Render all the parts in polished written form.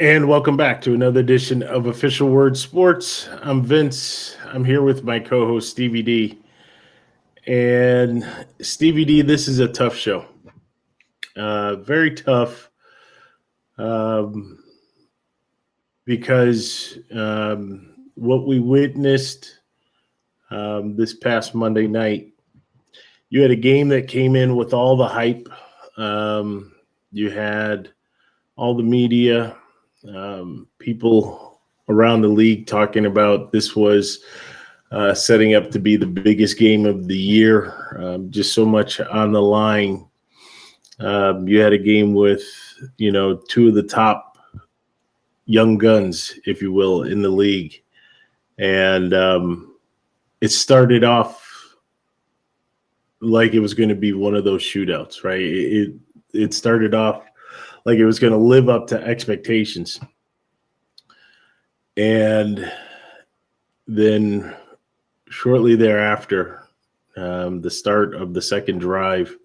And welcome back to another edition of Official Word Sports. I'm Vince. I'm here with my co-host Stevie D. And Stevie D, this is a tough show. Very tough, um, because what we witnessed this past Monday night, you had a game that came in with all the hype. You had all the media, people around the league talking about this was setting up to be the biggest game of the year. Just so much on the line. You had a game with, two of the top young guns, if you will, in the league. And it started off like it was going to be one of those shootouts, right? It started off like it was going to live up to expectations. And then shortly thereafter, the start of the second drive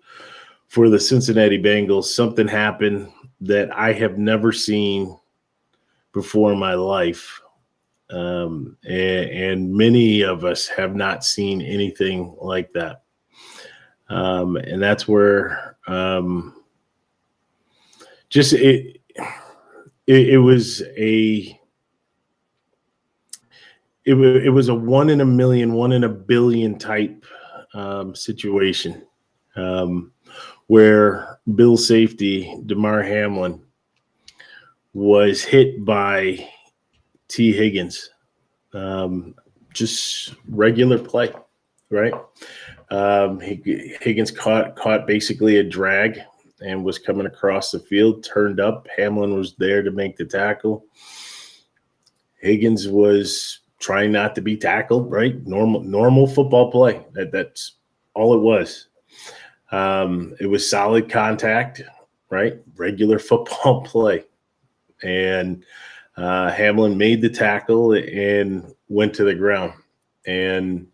for the Cincinnati Bengals, something happened that I have never seen before in my life. And many of us have not seen anything like that. And that's where just it was it was a 1 in a million, 1 in a billion type situation, where Bill safety Damar Hamlin was hit by T. Higgins. Just regular play, right? Higgins caught basically a drag and was coming across the field, turned up. Hamlin was there to make the tackle. Higgins was trying not to be tackled, right? Normal football play. That's all it was. It was solid contact, right? Regular football play. And Hamlin made the tackle and went to the ground. And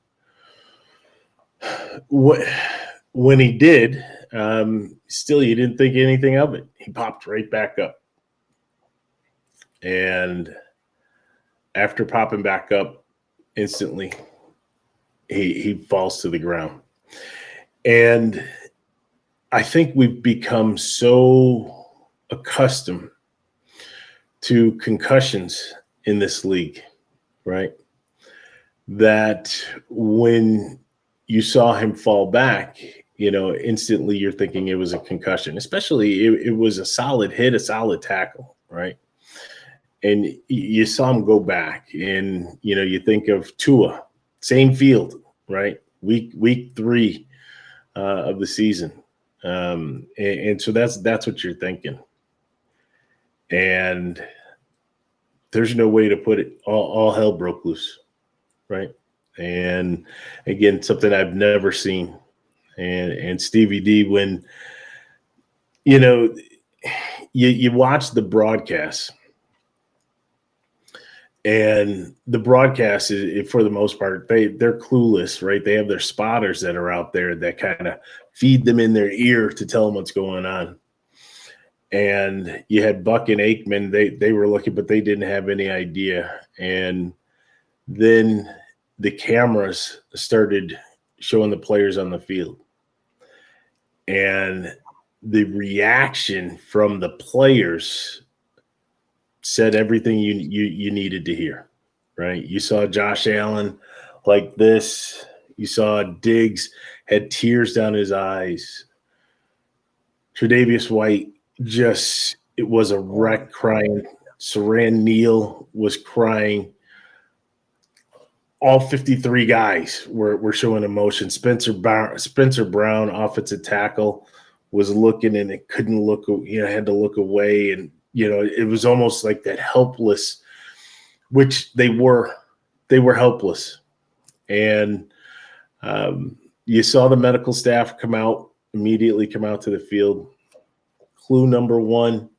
when he did, still you didn't think anything of it. He popped right back up. And after popping back up instantly, he falls to the ground. And I think we've become so accustomed to concussions in this league, right? That when you saw him fall back, instantly you're thinking it was a concussion, especially it was a solid hit, a solid tackle, right? And you saw him go back, and you think of Tua, same field, right? Week 3 of the season, and so that's what you're thinking. And there's no way to put it. All hell broke loose, right? And again, something I've never seen. And Stevie D, when you watch the broadcast. And the broadcast is, for the most part, they're clueless, right? They have their spotters that are out there that kind of feed them in their ear to tell them what's going on. And you had Buck and Aikman, they were looking, but they didn't have any idea. And then the cameras started showing the players on the field. And the reaction from the players said everything you needed to hear, right? You saw Josh Allen like this. You saw Diggs had tears down his eyes. Tre'Davious White it was a wreck crying. Saran Neal was crying. All 53 guys were showing emotion. Spencer Brown, offensive tackle, was looking and it couldn't look, had to look away. And, it was almost like that helpless, which they were helpless. And you saw the medical staff immediately come out to the field. Clue number one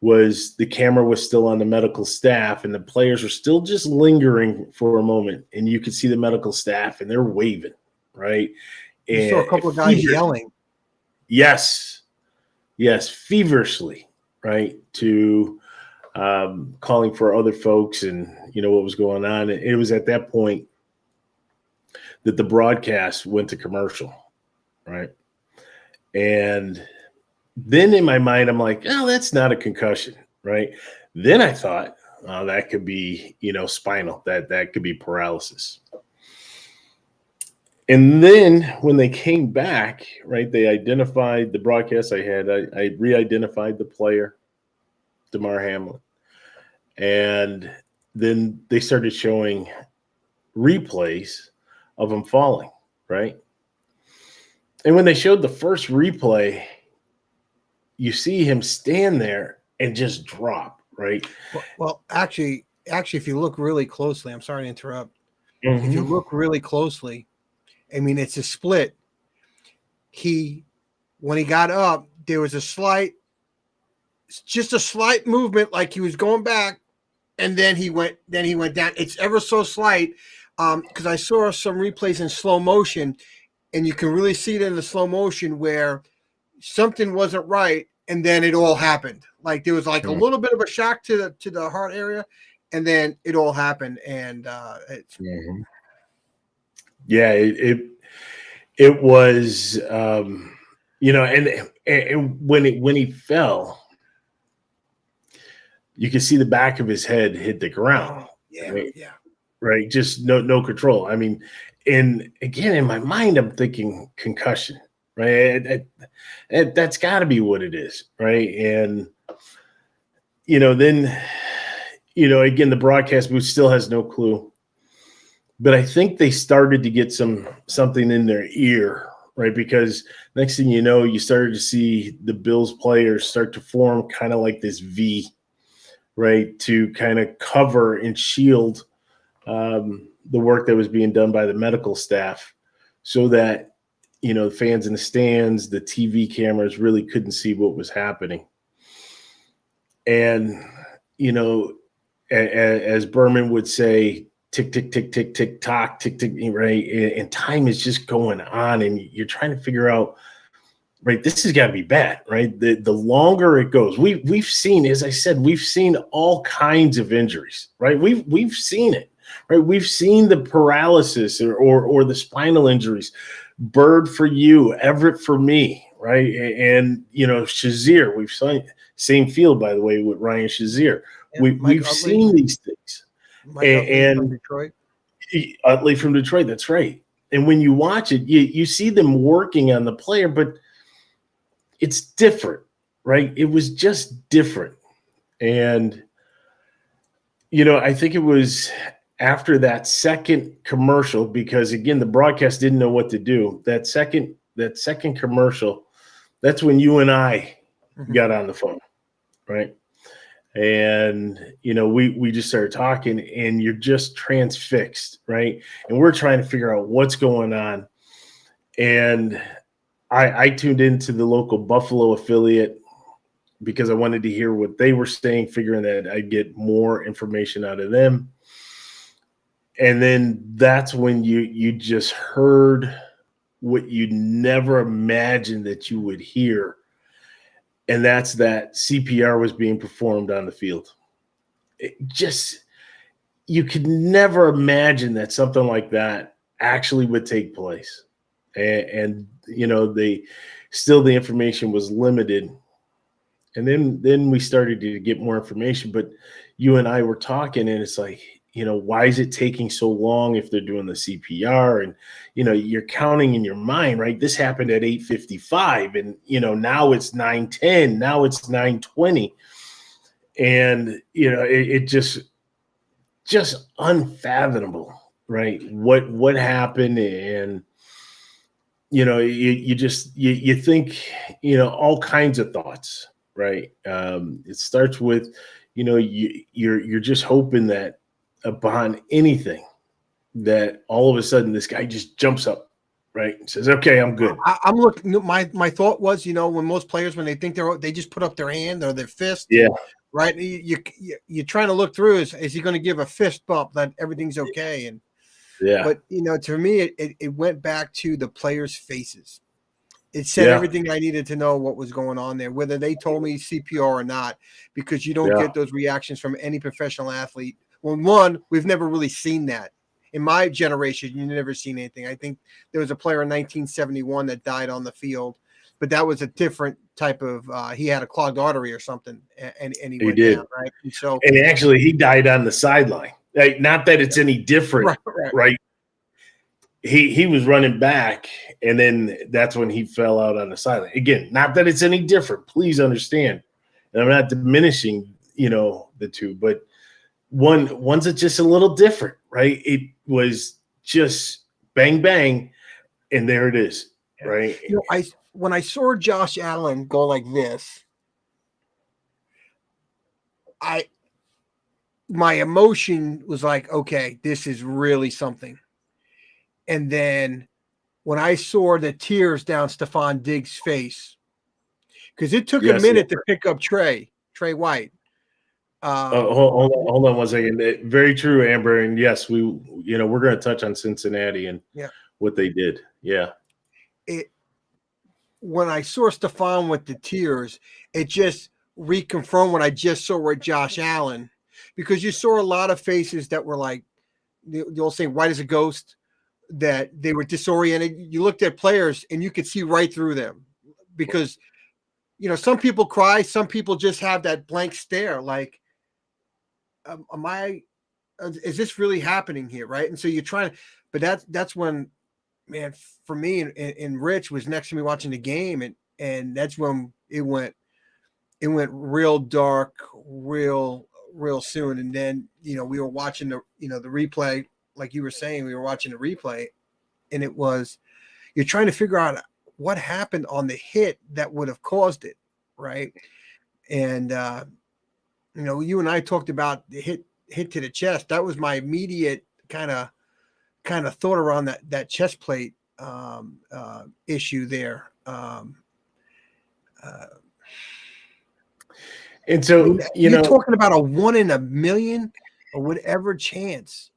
was the camera was still on the medical staff and the players were still just lingering for a moment. And you could see the medical staff and they're waving, right? You saw a couple of guys yelling. Yes, feverishly, right, to calling for other folks and, what was going on. And it was at that point that the broadcast went to commercial, right? And then in my mind, I'm like, oh, that's not a concussion, right? Then I thought, oh, that could be, spinal, that could be paralysis. And then when they came back, right, they identified the broadcast I had. I re-identified the player, Damar Hamlin. And then they started showing replays of him falling, right? And when they showed the first replay, you see him stand there and just drop, right? Well, actually, if you look really closely, I'm sorry to interrupt. If you look really closely, I mean, it's a split. When he got up, there was just a slight movement, like he was going back, and then he went down. It's ever so slight, because I saw some replays in slow motion, and you can really see it in the slow motion where something wasn't right, and then it all happened. Like there was like a little bit of a shock to the heart area, and then it all happened. And it's yeah, it was and when he fell, you can see the back of his head hit the ground. Right. Just no control. I mean, and again, in my mind, I'm thinking concussion, right? That's got to be what it is, right? And then again, the broadcast booth still has no clue, but I think they started to get something in their ear, right? Because next thing you know, you started to see the Bills players start to form kind of like this V, right, to kind of cover and shield the work that was being done by the medical staff, so that fans in the stands, the TV cameras really couldn't see what was happening. And as Berman would say, tick tick tick tick tick tock, tick tick, right? And time is just going on, and you're trying to figure out, right, this has got to be bad, right? The longer it goes, we've seen, as I said, we've seen all kinds of injuries, right? We've seen it. Right, we've seen the paralysis or the spinal injuries. Bird for you, Everett for me, right? And Shazier, we've seen same field, by the way, with Ryan Shazier. We've seen these things. And from Detroit. Utley from Detroit, that's right. And when you watch it, you see them working on the player, but it's different, right? It was just different. And I think it was after that second commercial, because again, the broadcast didn't know what to do. That second commercial, that's when you and I got on the phone, right? And we just started talking, and you're just transfixed, right? And we're trying to figure out what's going on. And I tuned into the local Buffalo affiliate because I wanted to hear what they were saying, figuring that I'd get more information out of them. And then that's when you just heard what you never imagined that you would hear. And that's that CPR was being performed on the field. You could never imagine that something like that actually would take place. And the information was limited. And then we started to get more information, but you and I were talking, and it's like, why is it taking so long if they're doing the CPR? And, you're counting in your mind, right? This happened at 8:55, and, now it's 9:10, now it's 9:20. And, it just unfathomable, right? What happened? And, you think, all kinds of thoughts, right? It starts with, you're just hoping that upon anything that all of a sudden this guy just jumps up, right, and says, okay, I'm good. I'm looking. My thought was, when most players, when they think they just put up their hand or their fist, right? You're trying to look through. Is he going to give a fist bump that everything's okay? And but to me, it went back to the players' faces, It said everything I needed to know what was going on there, whether they told me CPR or not, because you don't get those reactions from any professional athlete. Well, one, we've never really seen that. In my generation, you've never seen anything. I think there was a player in 1971 that died on the field, but that was a different type of he had a clogged artery or something, and he went did. down, right? And so, and actually, he died on the sideline. Like, not that it's any different, right? He was running back, and then that's when he fell out on the sideline. Again, not that it's any different. Please understand, and I'm not diminishing, the two, but one's just a little different, right? It was just bang bang, and there it is, right? When I saw Josh Allen go like this, my emotion was like, okay, this is really something. And then when I saw the tears down Stephon Diggs' face, because it took a minute to pick up Trey White. Hold on 1 second. Very true, Amber. And yes, we're going to touch on Cincinnati and what they did. Yeah. When I saw Stephon with the tears, it just reconfirmed what I just saw with Josh Allen, because you saw a lot of faces that were like, they'll say white as a ghost, that they were disoriented. You looked at players and you could see right through them, because, some people cry. Some people just have that blank stare. Like, is this really happening here? Right. And so you're trying to, but that's when, man, for me and Rich was next to me watching the game. And that's when it went real dark, real soon. And then, we were watching the replay, like you were saying, we were watching the replay, and you're trying to figure out what happened on the hit that would have caused it. Right. And, you and I talked about the hit to the chest. That was my immediate kind of thought around that chest plate issue there. And so, you're talking about a 1 in a million or whatever chance.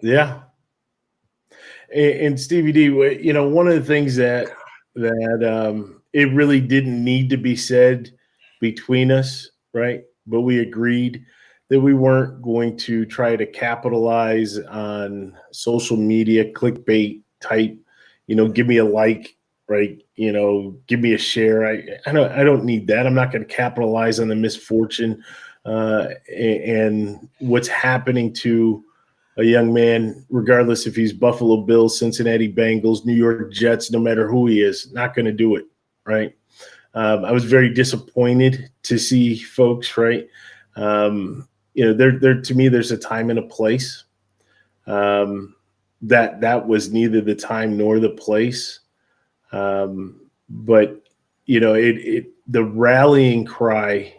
Yeah. And Stevie D, one of the things that it really didn't need to be said between us, right? But we agreed that we weren't going to try to capitalize on social media clickbait type, give me a like, right? Give me a share. I don't need that. I'm not going to capitalize on the misfortune and what's happening to a young man, regardless if he's Buffalo Bills, Cincinnati Bengals, New York Jets, no matter who he is, not going to do it, right? I was very disappointed to see folks, right? There to me, there's a time and a place. That was neither the time nor the place. But the rallying cry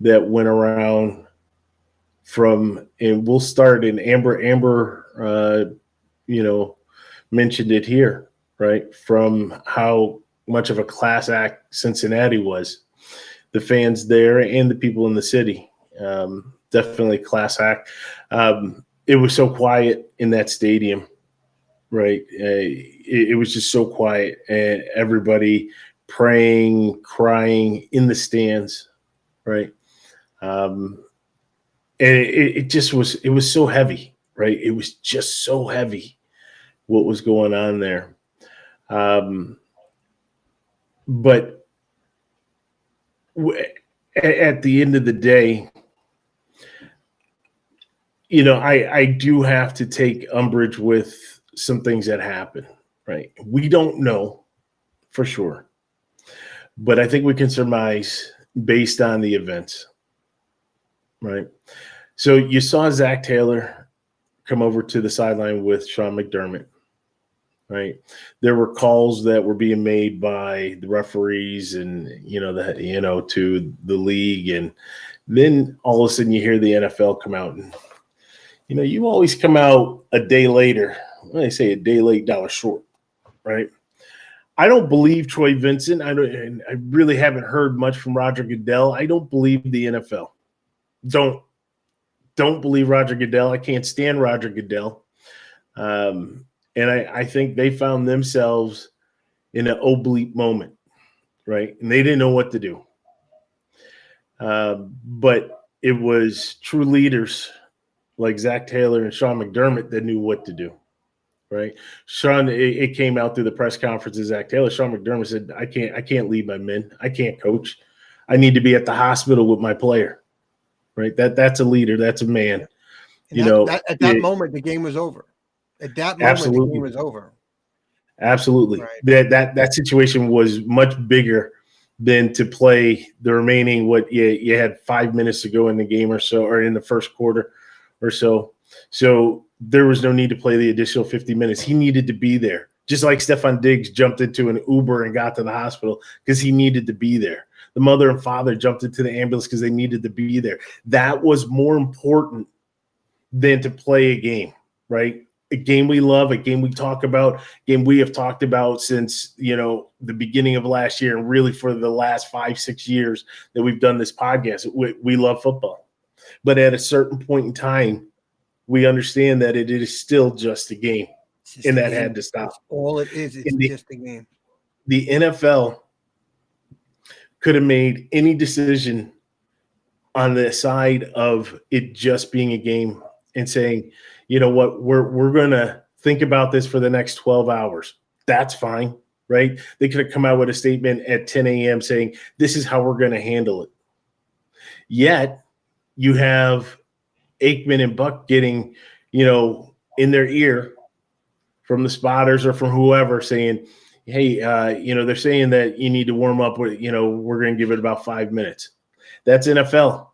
that went around and we'll start in Amber, mentioned it here, right? From how much of a class act Cincinnati was, the fans there and the people in the city, definitely class act. It was so quiet in that stadium, right? It was just so quiet, and everybody praying, crying in the stands, right? And it was so heavy, right? It was just so heavy what was going on there. But at the end of the day, I do have to take umbrage with some things that happen, right? We don't know for sure, but I think we can surmise based on the events, right? So you saw Zach Taylor come over to the sideline with Sean McDermott, right? There were calls that were being made by the referees and, to the league. And then all of a sudden you hear the NFL come out and, you always come out a day later. When they say a day late, dollar short, right? I don't believe Troy Vincent. I really haven't heard much from Roger Goodell. I don't believe the NFL. Don't believe Roger Goodell. I can't stand Roger Goodell. And I think they found themselves in an oblique moment, right? And they didn't know what to do. But it was true leaders like Zach Taylor and Sean McDermott that knew what to do, right? Sean, it came out through the press conference of Zach Taylor. Sean McDermott said, I can't lead my men. I can't coach. I need to be at the hospital with my player, right? That's a leader. That's a man. And at that moment, the game was over. At that moment, absolutely. the game was over. Absolutely. Right. That situation was much bigger than to play the remaining, you had 5 minutes to go in the game or so, or in the first quarter or so. So there was no need to play the additional 50 minutes. He needed to be there. Just like Stefon Diggs jumped into an Uber and got to the hospital because he needed to be there. The mother and father jumped into the ambulance because they needed to be there. That was more important than to play a game, right? A game we love, a game we talk about, a game we have talked about since, the beginning of last year, and really for the last 5-6 years that we've done this podcast. We love football. But at a certain point in time, we understand that it is still just a game, and that had to stop. That's all it is. It's just a game. The NFL could have made any decision on the side of it just being a game and saying, you know what, we're going to think about this for the next 12 hours. That's fine, right? They could have come out with a statement at 10 a.m. saying, this is how we're going to handle it. Yet you have Aikman and Buck getting, in their ear from the spotters or from whoever saying, hey, they're saying that you need to warm up with, we're going to give it about 5 minutes. That's NFL.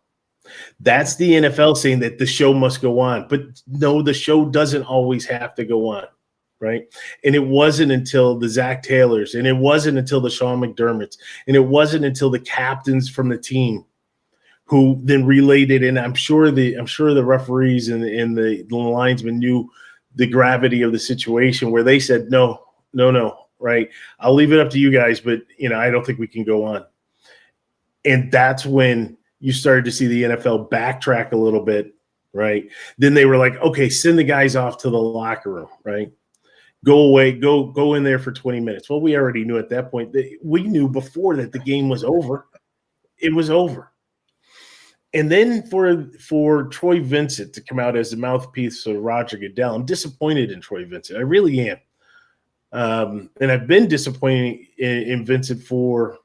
That's the NFL saying that the show must go on. But no, the show doesn't always have to go on, right? And it wasn't until the Zach Taylors, and it wasn't until the Sean McDermotts, and it wasn't until the captains from the team who then relayed it. And I'm sure the referees and the linesmen knew the gravity of the situation where they said, no, right? I'll leave it up to you guys, but, I don't think we can go on. And that's when you started to see the NFL backtrack a little bit, right? Then they were like, okay, send the guys off to the locker room, right? Go away, go in there for 20 minutes. Well, we already knew at that point that we knew before that the game was over. It was over. And then for Troy Vincent to come out as the mouthpiece of Roger Goodell, I'm disappointed in Troy Vincent. I really am. And I've been disappointed in Vincent for,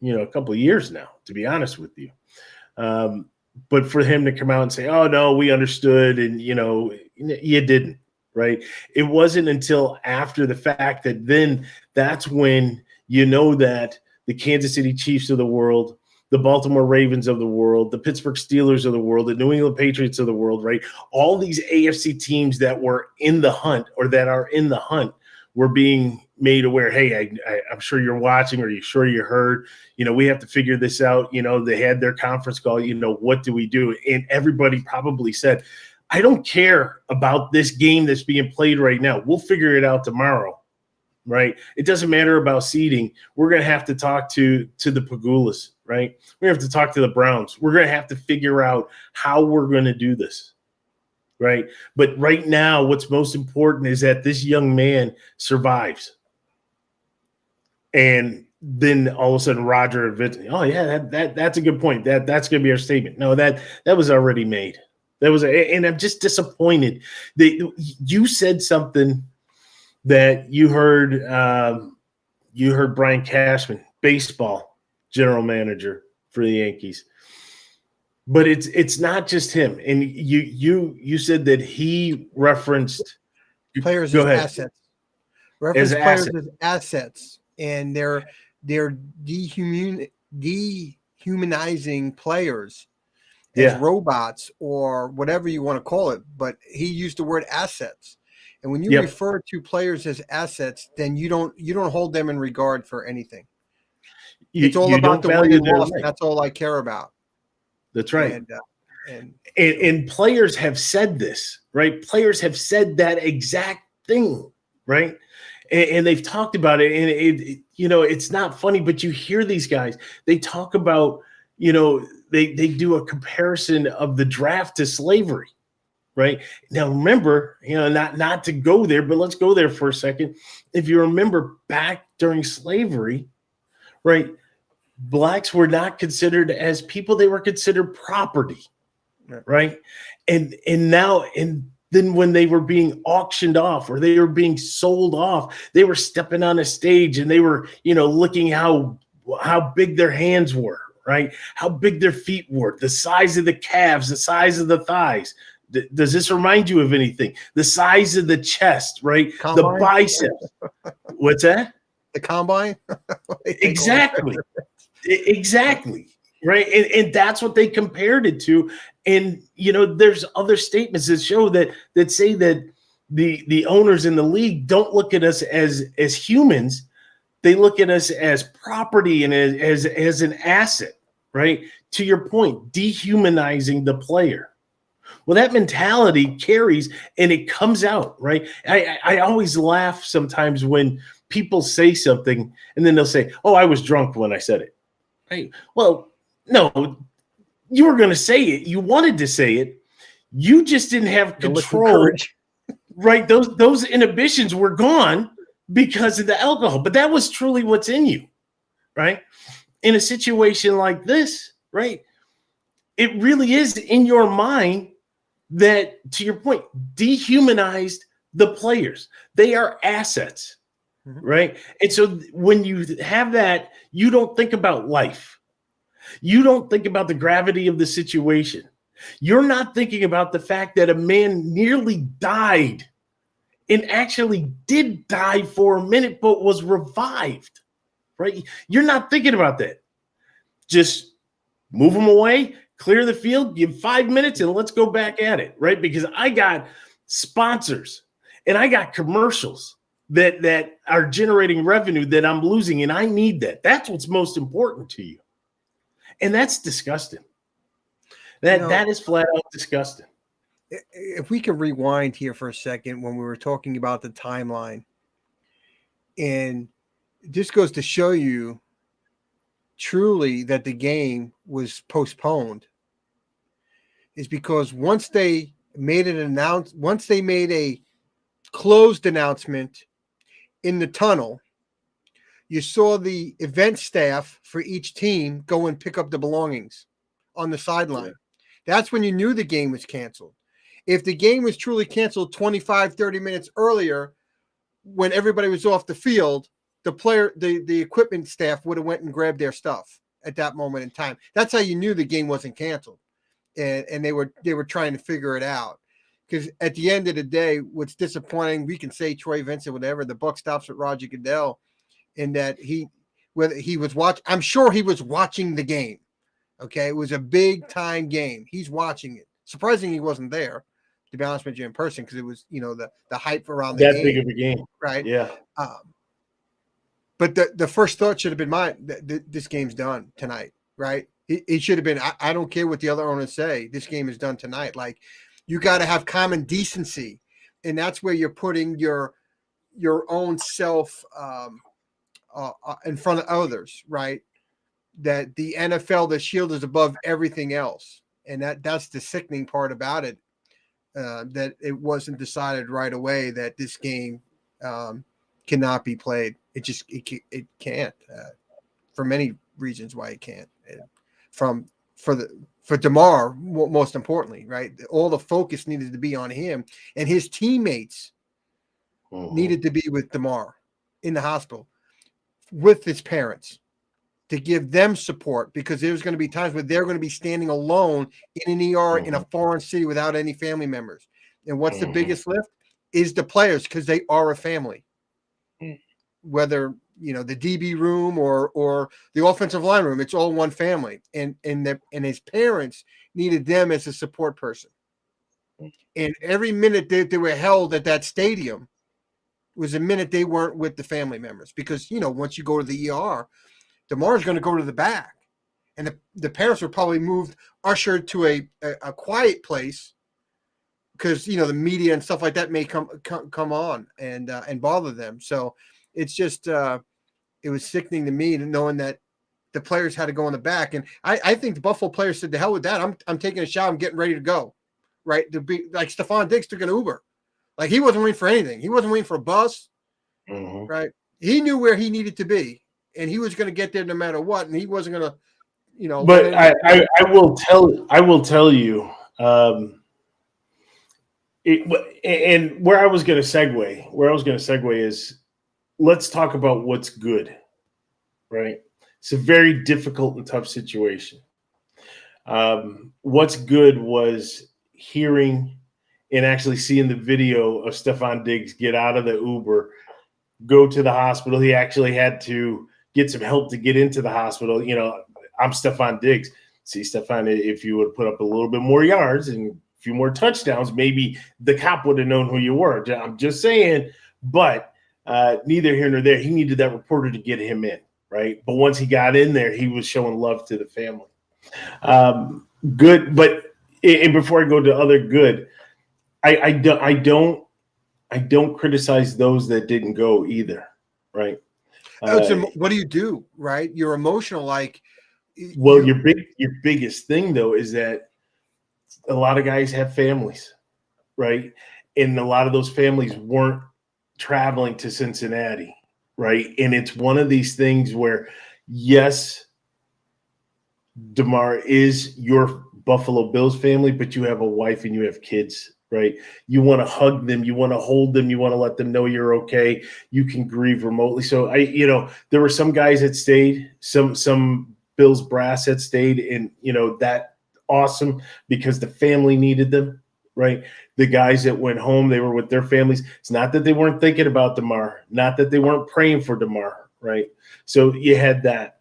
a couple of years now, to be honest with you. But for him to come out and say, oh, no, we understood. And, you didn't, right? It wasn't until after the fact that then that's when that the Kansas City Chiefs of the world, the Baltimore Ravens of the world, the Pittsburgh Steelers of the world, the New England Patriots of the world, right? All these AFC teams that were in the hunt or that are in the hunt were being made aware, hey, I'm sure you're watching, or you sure you heard, we have to figure this out. They had their conference call, what do we do? And everybody probably said, I don't care about this game that's being played right now. We'll figure it out tomorrow, right? It doesn't matter about seeding. We're going to have to talk to the Pagulas, right? We're going to have to talk to the Browns. We're going to have to figure out how we're going to do this, right? But right now, what's most important is that this young man survives. And then all of a sudden, Roger and Vince, oh yeah, that's a good point. That's going to be our statement. No, that was already made. And I'm just disappointed that you said something that you heard Brian Cashman, baseball general manager for the Yankees. But it's not just him. And you said that he referenced players as assets. Reference players as assets. And they're dehumanizing players as robots or whatever you want to call it. But he used the word assets. And when you refer to players as assets, then you don't hold them in regard for anything. It's all about the win and loss. That's all I care about. That's right. And players have said this, right? Players have said that exact thing, right? And they've talked about it, and it's not funny, but you hear these guys, they talk about, they do a comparison of the draft to slavery, right? Now remember, not to go there, but let's go there for a second. If you remember back during slavery, right, blacks were not considered as people, they were considered property, right? And now, and then when they were being auctioned off or they were being sold off, they were stepping on a stage and they were, looking how big their hands were, right? How big their feet were, the size of the calves, the size of the thighs. Does this remind you of anything? The size of the chest, right? Combine? The biceps. What's that? The combine? Exactly. Exactly. Right. And that's what they compared it to. And, there's other statements that show that say that the owners in the league don't look at us as humans. They look at us as property and as an asset, right? To your point, dehumanizing the player. Well, that mentality carries and it comes out, right? I always laugh sometimes when people say something and then they'll say, "Oh, I was drunk when I said it." Right? Well, no, you were going to say it. You wanted to say it. You just didn't have control, right? Those inhibitions were gone because of the alcohol. But that was truly what's in you, right? In a situation like this, right? It really is in your mind that, to your point, dehumanized the players. They are assets, right? And so when you have that, you don't think about life. You don't think about the gravity of the situation. You're not thinking about the fact that a man nearly died and actually did die for a minute, but was revived, right? You're not thinking about that. Just move him away, clear the field, give 5 minutes, and let's go back at it, right? Because I got sponsors and I got commercials that are generating revenue that I'm losing, and I need that. That's what's most important to you. And that's disgusting. That is flat out disgusting. If we can rewind here for a second when we were talking about the timeline, and this goes to show you truly that the game was postponed, is because once they made a closed announcement in the tunnel, you saw the event staff for each team go and pick up the belongings on the sideline. Yeah. That's when you knew the game was canceled. If the game was truly canceled 25, 30 minutes earlier, when everybody was off the field, the equipment staff would have went and grabbed their stuff at that moment in time. That's how you knew the game wasn't canceled. And they were trying to figure it out. Because at the end of the day, what's disappointing, we can say Troy Vincent, whatever, the buck stops with Roger Goodell, in that I'm sure he was watching the game. Okay, it was a big time game. He's watching it. Surprising he wasn't there, to be honest with you, in person, because it was, the hype around the game. That big of a game, right? Yeah. But the first thought should have been mine. This game's done tonight, right? It should have been. I don't care what the other owners say. This game is done tonight. Like, you got to have common decency, and that's where you're putting your own self in front of others, right? That the NFL, the shield is above everything else, and that's the sickening part about it. That it wasn't decided right away that this game cannot be played. It can't for many reasons why it can't. For Damar, most importantly, right? All the focus needed to be on him, and his teammates needed to be with Damar in the hospital with his parents to give them support, because there's going to be times where they're going to be standing alone in an ER in a foreign city without any family members. And what's the biggest lift is the players, because they are a family. Whether, the DB room or the offensive line room, it's all one family. And his parents needed them as a support person. And every minute they were held at that stadium was a minute they weren't with the family members, because, once you go to the ER, Damar's going to go to the back, and the parents were probably ushered to a quiet place, because, the media and stuff like that may come on and bother them. So it's just, it was sickening to me knowing that the players had to go in the back. And I think the Buffalo players said, "To hell with that. I'm taking a shot. I'm getting ready to go. right? To be like Stephon Diggs took an Uber. Like he wasn't waiting for anything. He wasn't waiting for a bus, right? He knew where he needed to be, and he was going to get there no matter what. And he wasn't going to, But I will tell you, and where I was going to segue is, let's talk about what's good, right? It's a very difficult and tough situation. What's good was hearing and actually seeing the video of Stephon Diggs get out of the Uber, go to the hospital. He actually had to get some help to get into the hospital. I'm Stephon Diggs. See, Stephon, if you would put up a little bit more yards and a few more touchdowns, maybe the cop would have known who you were. I'm just saying, but neither here nor there. He needed that reporter to get him in, right? But once he got in there, he was showing love to the family. Good, but and before I go to other good, I don't criticize those that didn't go either, right? what do you do, right? You're emotional, your biggest thing though is that a lot of guys have families, right? And a lot of those families weren't traveling to Cincinnati, right? And it's one of these things where, yes, Damar is your Buffalo Bills family, but you have a wife and you have kids, right? You want to hug them, you want to hold them, you want to let them know you're okay. You can grieve remotely. So there were some guys that stayed, some Bills brass that stayed, and that awesome because the family needed them, right? The guys that went home, they were with their families. It's not that they weren't thinking about Damar, not that they weren't praying for Damar, right? So you had that.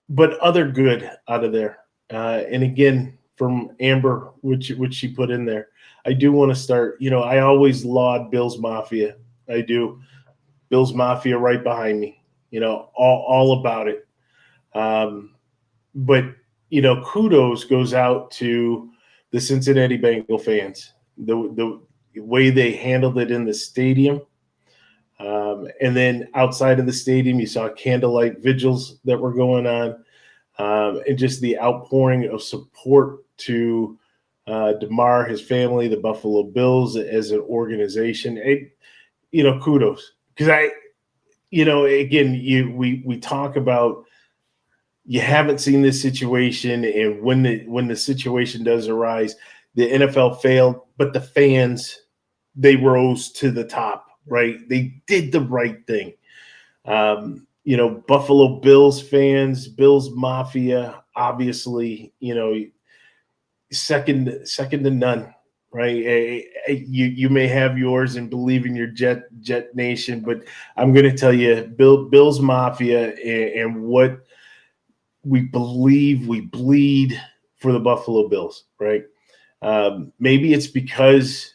But other good out of there. And again, from Amber, which she put in there, I do want to start. I always laud Bills Mafia. I do. Bills Mafia right behind me. All about it. But kudos goes out to the Cincinnati Bengal fans. The way they handled it in the stadium. And then outside of the stadium, you saw candlelight vigils that were going on, and just the outpouring of support to Damar, his family, the Buffalo Bills as an organization. Kudos, because we talk about you haven't seen this situation, and when the situation does arise, the NFL failed, but the fans, they rose to the top. Right. They did the right thing. Buffalo Bills fans, Bills Mafia, obviously, second to none. Right. You may have yours and believe in your Jet Nation, but I'm going to tell you, Bills Mafia and what we believe, we bleed for the Buffalo Bills. Right. Maybe it's because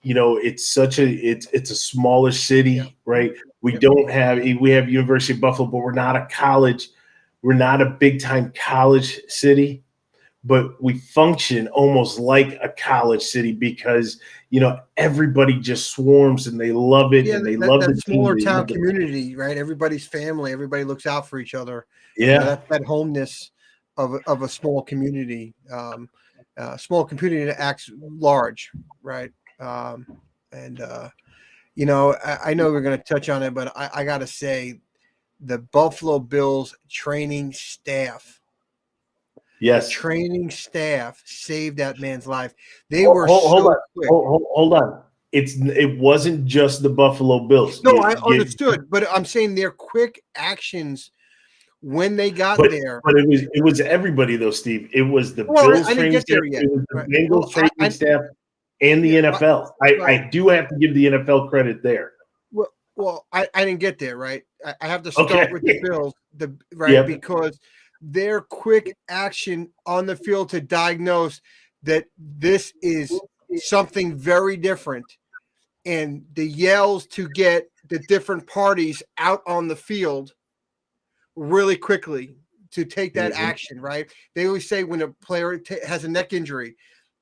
it's a smaller city, right? We have University of Buffalo, but we're not a big time college city, but we function almost like a college city because everybody just swarms and they love it, and they love the smaller team. town community, right? Everybody's family, everybody looks out for each other. Yeah, that homeness of a small community, that acts large, right? I know we're going to touch on it, but I got to say, the Buffalo Bills training staff saved that man's life. They were quick. Hold on. It wasn't just the Buffalo Bills. No, I understood, but I'm saying their quick actions when they got there. But it was everybody though, Steve. It was the Bills training staff, it was the Bengals training staff, and the NFL. I do have to give the NFL credit there. Well, I didn't get there, right? I have to start with the Bills, because their quick action on the field to diagnose that this is something very different, and the yells to get the different parties out on the field really quickly to take that action, right? They always say when a player has a neck injury,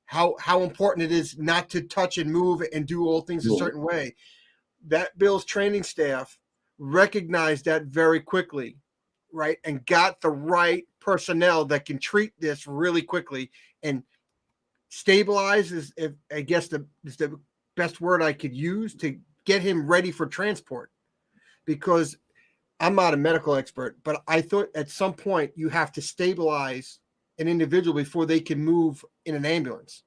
how important it is not to touch and move and do all things a certain way. That Bills training staff recognized that very quickly, right? And got the right personnel that can treat this really quickly and stabilize is, if I guess, is the best word I could use to get him ready for transport, because I'm not a medical expert, but I thought at some point you have to stabilize an individual before they can move in an ambulance.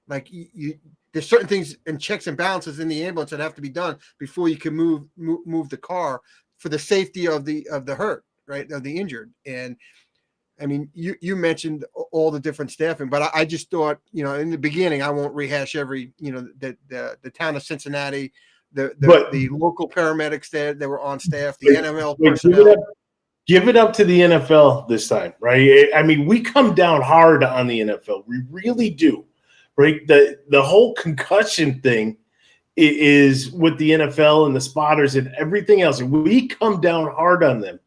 Like there's certain things and checks and balances in the ambulance that have to be done before you can move the car for the safety of the hurt, right, of the injured. And I mean, you mentioned all the different staffing, but I just thought, in the beginning, I won't rehash every, the town of Cincinnati, the local paramedics that were on staff, the NFL personnel. Give it up to the NFL this time, right? I mean, we come down hard on the NFL. We really do, right? The whole concussion thing is with the NFL and the spotters and everything else. We come down hard on them.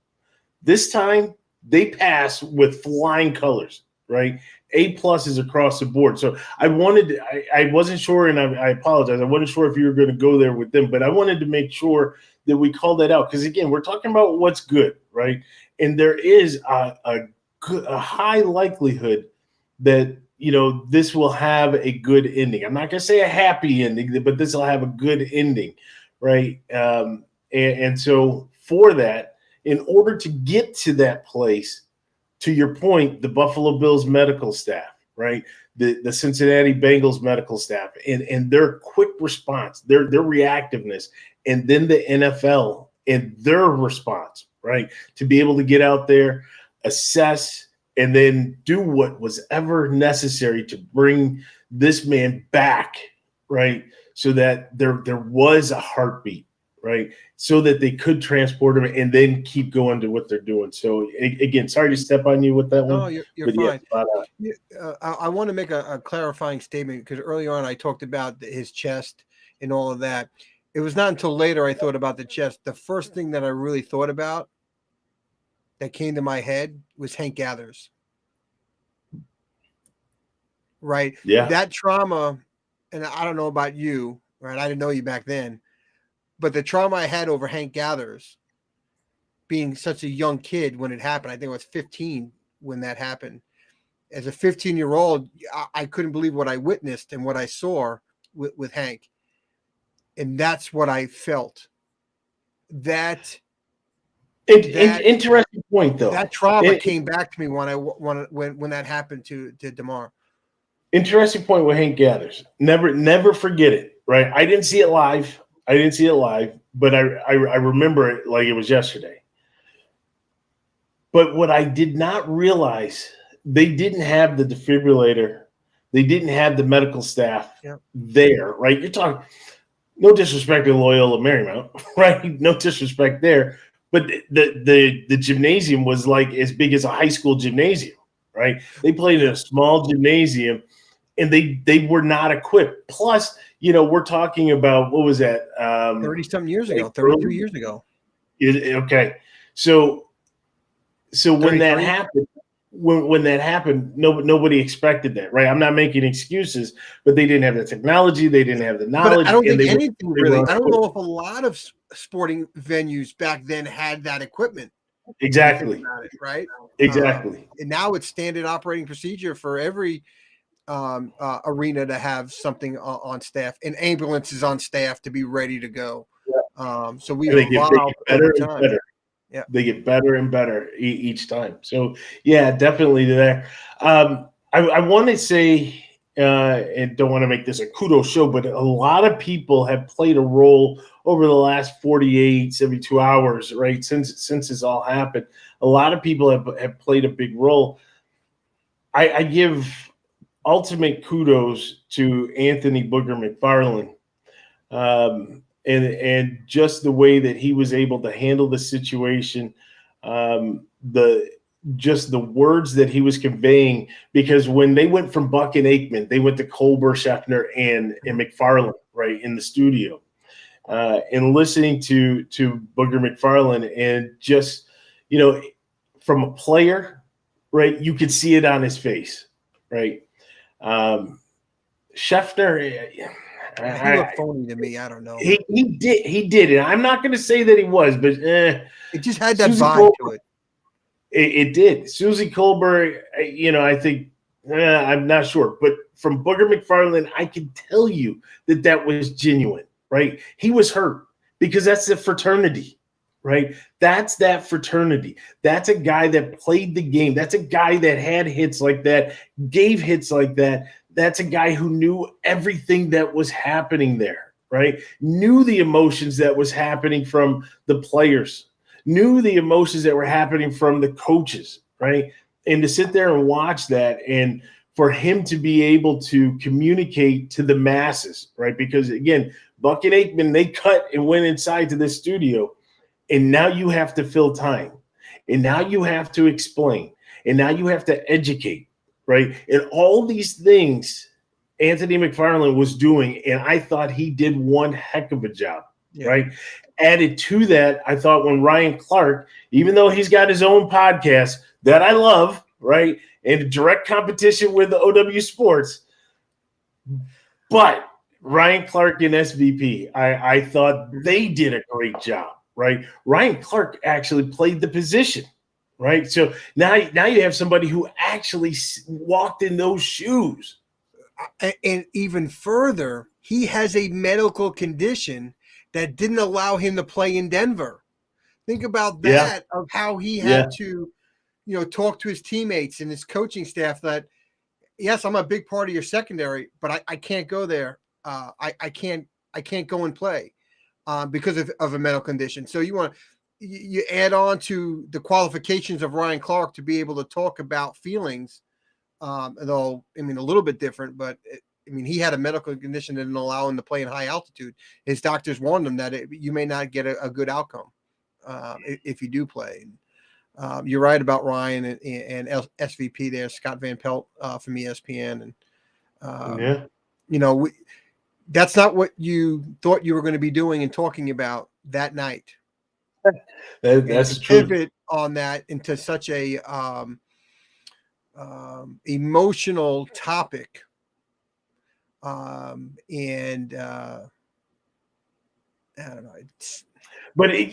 This time, they pass with flying colors, right? A+ is across the board. So I wasn't sure, and I apologize. I wasn't sure if you were going to go there with them, but I wanted to make sure that we call that out, because again, we're talking about what's good, right? And there is a high likelihood that this will have a good ending. I'm not going to say a happy ending, but this will have a good ending, right? And so for that, in order to get to that place, to your point, the Buffalo Bills medical staff, right? The Cincinnati Bengals medical staff, and their quick response, their reactiveness, and then the NFL and their response, right? To be able to get out there, assess, and then do what was ever necessary to bring this man back, right? So that there was a heartbeat, right? So that they could transport him and then keep going to what they're doing. So again, sorry to step on you with that one. No, you're fine. I want to make a clarifying statement, because earlier on I talked about his chest and all of that. It was not until later I thought about the chest. The first thing that I really thought about that came to my head was Hank Gathers. Right? Yeah. That trauma, and I don't know about you, right? I didn't know you back then, but the trauma I had over Hank Gathers, being such a young kid when it happened, I think I was 15 when that happened. As a 15-year-old, I couldn't believe what I witnessed and what I saw with Hank. And that's what I felt. Interesting point, though. That trauma came back to me when that happened to Damar. Interesting point with Hank Gathers. Never forget it, right? I didn't see it live, but I remember it like it was yesterday. But what I did not realize, they didn't have the defibrillator. They didn't have the medical staff there, right? You're talking, no disrespect to Loyola Marymount, right? No disrespect there. But the gymnasium was like as big as a high school gymnasium, right? They played in a small gymnasium, and they were not equipped. Plus, we're talking about, what was that? 30-something years ago, 32 years ago. Okay. So when that happened, nobody expected that, right? I'm not making excuses, but they didn't have the technology, they didn't have the knowledge. But I don't think anything really. I don't know if a lot of sporting venues back then had that equipment. Exactly. Right. Exactly. And now it's standard operating procedure for every arena to have something on staff, and ambulances on staff to be ready to go. So we evolve over time. Yeah, they get better and better each time. So yeah, definitely there. I want to say, and don't want to make this a kudos show, but a lot of people have played a role over the last 48, 72 hours, right? Since this all happened, a lot of people have played a big role. I give ultimate kudos to Anthony Booger McFarland. And just the way that he was able to handle the situation, the words that he was conveying, because when they went from Buck and Aikman, they went to Colbert, Scheffner, and McFarland, right, in the studio, and listening to Booger McFarland, and just, from a player, right, you could see it on his face, right. Scheffner, he looked phony to me. I don't know. He did it. I'm not going to say that he was, but it just had that vibe to it. It did. Susie Colbert, I think I'm not sure, but from Booger McFarland, I can tell you that that was genuine, right? He was hurt because that's the fraternity, right? That's that fraternity. That's a guy that played the game. That's a guy that had hits like that, gave hits like that. That's a guy who knew everything that was happening there, right? Knew the emotions that was happening from the players, knew the emotions that were happening from the coaches, right? And to sit there and watch that, and for him to be able to communicate to the masses, right? Because again, Buck and Aikman, they cut and went inside to this studio, and now you have to fill time, and now you have to explain, and now you have to educate, right? And all these things Anthony McFarland was doing, and I thought he did one heck of a job, Yeah. right? Added to that, I thought when Ryan Clark, even though he's got his own podcast that I love, right, in direct competition with the OW Sports, but Ryan Clark and SVP, I thought they did a great job, right? Ryan Clark actually played the position, right? So now you have somebody who actually walked in those shoes. And even further, he has a medical condition that didn't allow him to play in Denver. Think about that, of how he had to, talk to his teammates and his coaching staff that, yes, I'm a big part of your secondary, but I can't go there. I can't go and play because of a medical condition. So you add on to the qualifications of Ryan Clark to be able to talk about feelings, though, I mean, a little bit different, but he had a medical condition that didn't allow him to play in high altitude. His doctors warned him that you may not get a good outcome if you do play. You're right about Ryan and SVP there, Scott Van Pelt from ESPN. And, that's not what you thought you were going to be doing and talking about that night. That's true. Pivot on that into such a emotional topic. And I don't know. But I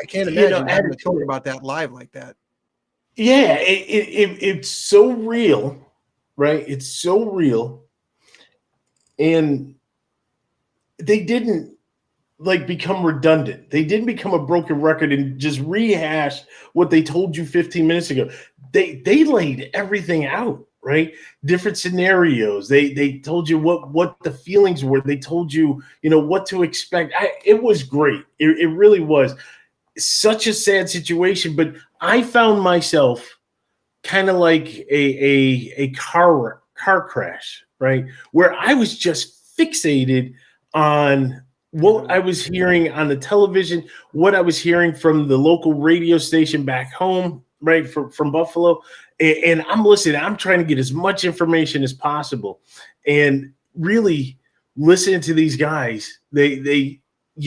can't imagine having to talk about that live like that. Yeah, it's so real, right? It's so real, and they didn't become redundant. They didn't become a broken record and just rehash what they told you 15 minutes ago. They laid everything out, right? Different scenarios. They told you what the feelings were. They told you, what to expect. It was great. It really was. Such a sad situation, but I found myself kind of like a car crash, right? Where I was just fixated on what I was hearing on the television, what I was hearing from the local radio station back home, right, from Buffalo. And I'm listening. I'm trying to get as much information as possible, and really listening to these guys. You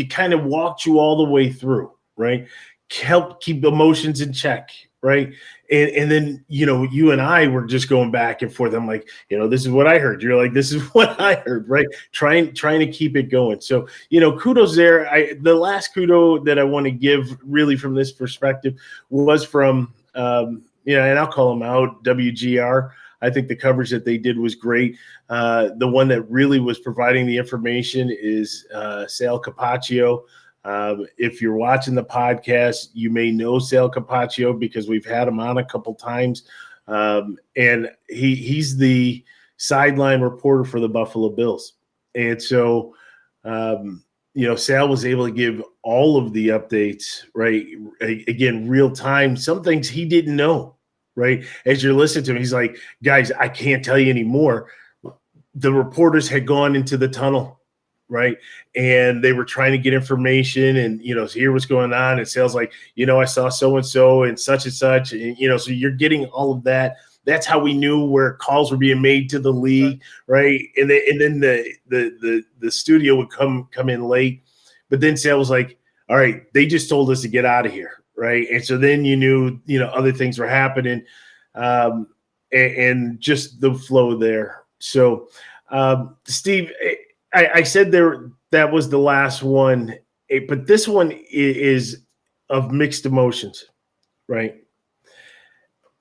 kind of walked you all the way through, right? Help keep emotions in check, right? And then, you and I were just going back and forth. I'm like, this is what I heard. You're like, this is what I heard, right? Trying to keep it going. So, kudos there. The last kudo that I want to give really from this perspective was from, and I'll call them out, WGR. I think the coverage that they did was great. The one that really was providing the information is Sal Capaccio. If you're watching the podcast, you may know Sal Capaccio because we've had him on a couple times. And he's the sideline reporter for the Buffalo Bills. And so, Sal was able to give all of the updates, right? Again, real time, some things he didn't know, right? As you're listening to him, he's like, guys, I can't tell you anymore. The reporters had gone into the tunnel, right? And they were trying to get information, and so here what's going on. And Sal's like, I saw so and such, and so you're getting all of that. That's how we knew where calls were being made to the league, right? And then the studio would come in late, but then Sal was like, all right, they just told us to get out of here, right? And so then you knew other things were happening, and just the flow there. So Steve, I said that was the last one, but this one is of mixed emotions, right?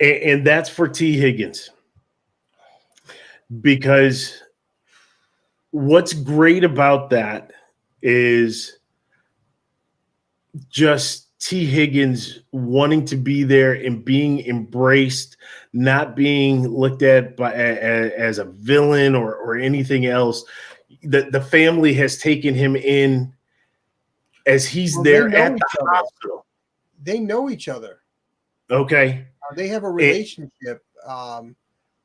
And that's for T. Higgins. because what's great about that is just T. Higgins wanting to be there and being embraced, not being looked at as a villain or anything else. The family has taken him in as he's there at the hospital. They know each other. Okay. They have a relationship,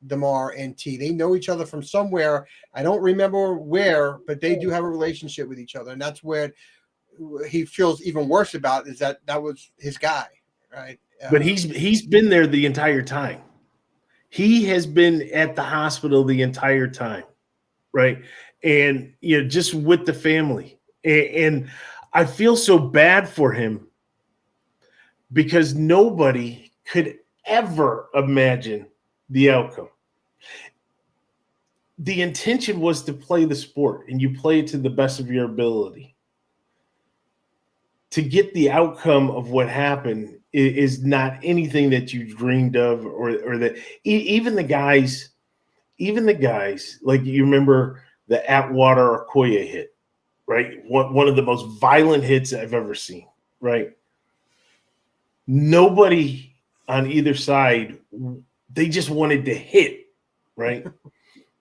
Damar and T. They know each other from somewhere. I don't remember where, but they do have a relationship with each other. And that's where he feels even worse about is that was his guy, right? But he's been there the entire time. He has been at the hospital the entire time, right? And just with the family. And I feel so bad for him because nobody could ever imagine the outcome. The intention was to play the sport, and you play it to the best of your ability. To get the outcome of what happened is not anything that you dreamed of, or that even the guys, like you remember the Atwater Okoye hit, right? One of the most violent hits I've ever seen, right? Nobody on either side, they just wanted to hit, right?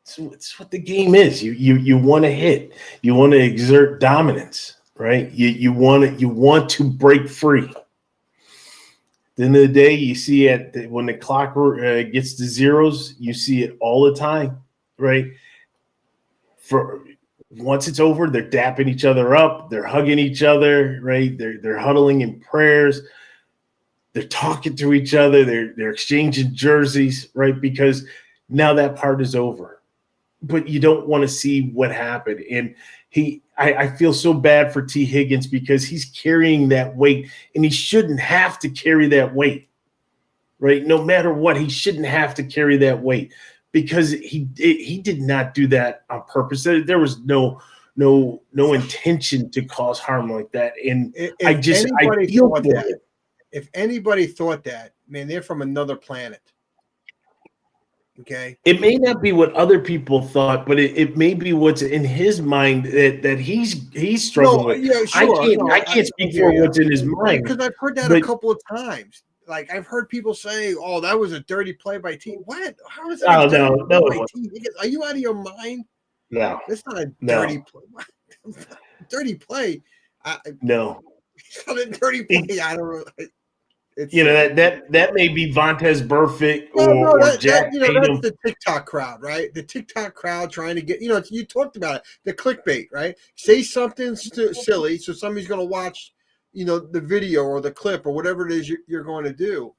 So it's what the game is. You want to hit, you want to exert dominance, right? You want to break free. At the end of the day, you see when the clock gets to zeros, you see it all the time, right? For once it's over, they're dapping each other up, they're hugging each other, right? They're huddling in prayers, they're talking to each other, they're exchanging jerseys, right? Because now that part is over. But you don't want to see what happened. And I feel so bad for T. Higgins because he's carrying that weight, and he shouldn't have to carry that weight, right? No matter what, he shouldn't have to carry that weight because he did not do that on purpose. There was no intention to cause harm like that. And I feel for that. If anybody thought that, man, they're from another planet. Okay. It may not be what other people thought, but it may be what's in his mind that he's struggling with. Yeah, sure. I can't speak for what's in his mind. Because I've heard that a couple of times. Like I've heard people say, "Oh, that was a dirty play by T." What? How is that? No. Are you out of your mind? No, that's not a dirty play. Dirty play. No, it's not a dirty play. I don't know. That may be Vontaze Burfict or Jack Tatum. That's the TikTok crowd, right? The TikTok crowd trying to get, you talked about it, the clickbait, right? Say something silly, so somebody's going to watch, the video or the clip or whatever it is you're going to do,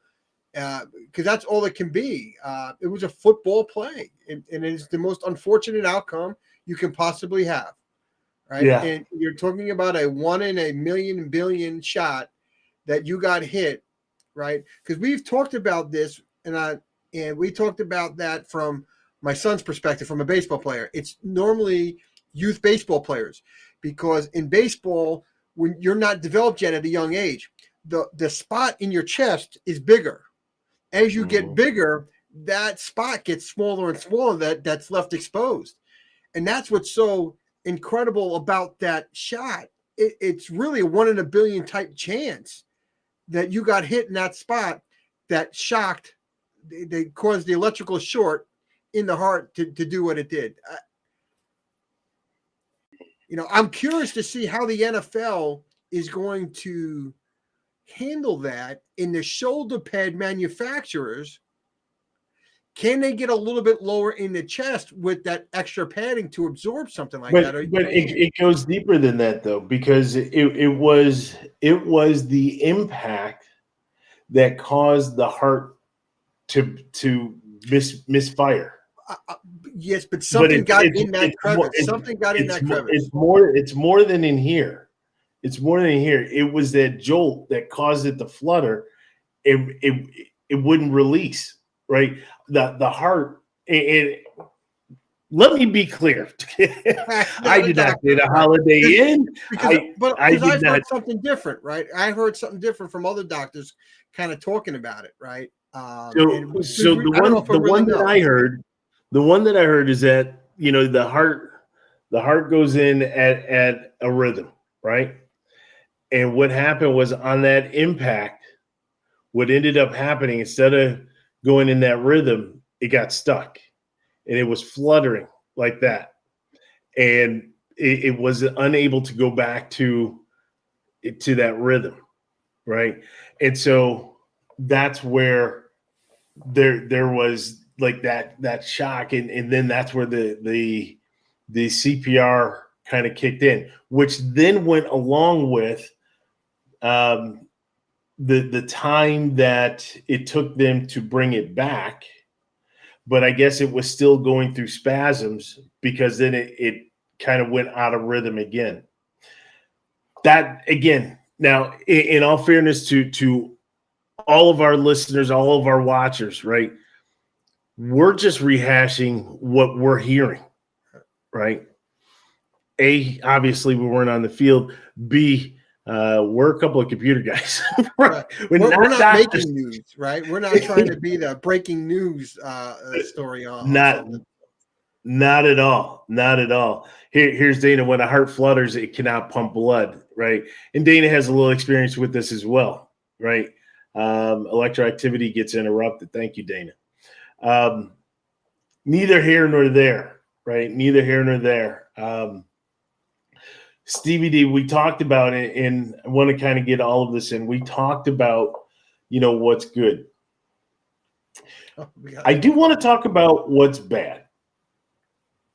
because that's all it can be. It was a football play, and it's the most unfortunate outcome you can possibly have, right? Yeah. And you're talking about a 1 in a million billion shot that you got hit. Right, because we've talked about this, and we talked about that from my son's perspective, from a baseball player. It's normally youth baseball players, because in baseball, when you're not developed yet at a young age, the spot in your chest is bigger. As you get bigger, that spot gets smaller and smaller. That's left exposed, and that's what's so incredible about that shot. It's really a 1 in a billion type chance that you got hit in that spot that shocked, they caused the electrical short in the heart to do what it did. I'm curious to see how the NFL is going to handle that in the shoulder pad manufacturers. Can they get a little bit lower in the chest with that extra padding to absorb something like that? But it goes deeper than that, though, because it was the impact that caused the heart to misfire. Yes, but something got in that crevice. Something got in that crevice. It's more than in here. It's more than in here. It was that jolt that caused it to flutter. It wouldn't release. Right, the heart. Let me be clear. I did not get a Holiday Inn. But I've heard something different, right? I heard something different from other doctors, kind of talking about it, right? The The one that I heard is that, the heart goes in at a rhythm, right? And what happened was on that impact, what ended up happening, instead of going in that rhythm, it got stuck and it was fluttering like that. And it was unable to go back to that rhythm, right? And so that's where there was like that shock, and then that's where the CPR kind of kicked in, which then went along with um, the time that it took them to bring it back. But I guess it was still going through spasms because then it kind of went out of rhythm again. That again, now in all fairness to all of our listeners, all of our watchers, right? We're just rehashing what we're hearing, right? A, obviously we weren't on the field. B, we're a couple of computer guys. Right. We're We're not not doctors. making news, right? We're not trying to be the breaking news story on Not something. not at all. Not at all. Here's Dana. When a heart flutters, it cannot pump blood, right? And Dana has a little experience with this as well, right? Electroactivity gets interrupted. Thank you, Dana. Um, Neither here nor there, right? Neither here nor there. Stevie D, we talked about it, and I want to kind of get all of this in. We talked about, what's good. Oh, I do want to talk about what's bad,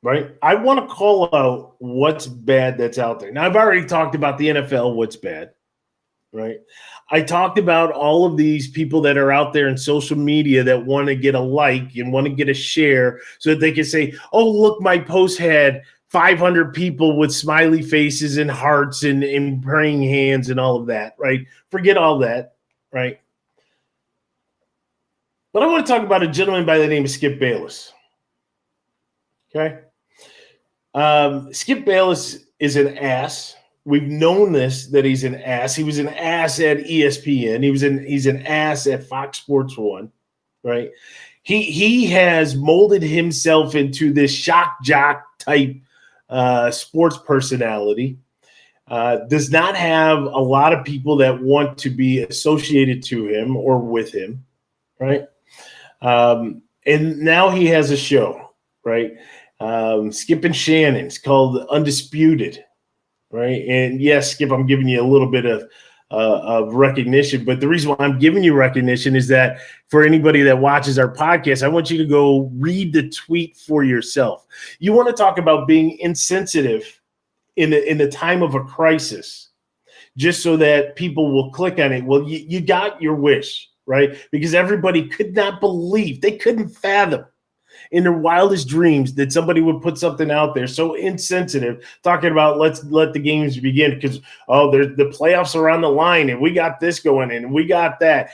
right? I want to call out what's bad that's out there. Now, I've already talked about the NFL, what's bad, right? I talked about all of these people that are out there in social media that want to get a like and want to get a share so that they can say, oh, look, my post had 500 people with smiley faces and hearts and praying hands and all of that, right? Forget all that, right? But I want to talk about a gentleman by the name of Skip Bayless. Okay. Skip Bayless is an ass. We've known this, that he's an ass. He was an ass at ESPN. He's an ass at Fox Sports 1, right? He has molded himself into this shock jock type sports personality. Does not have a lot of people that want to be associated to him or with him, right? And now he has a show, right? Skip and Shannon's called Undisputed, right? And yes, Skip, I'm giving you a little bit of recognition, but the reason why I'm giving you recognition is that for anybody that watches our podcast, I want you to go read the tweet for yourself. You want to talk about being insensitive in the time of a crisis, just so that people will click on it. Well, you got your wish, right? Because everybody could not believe, they couldn't fathom in their wildest dreams that somebody would put something out there so insensitive, talking about let's let the games begin because the playoffs are on the line and we got this going and we got that.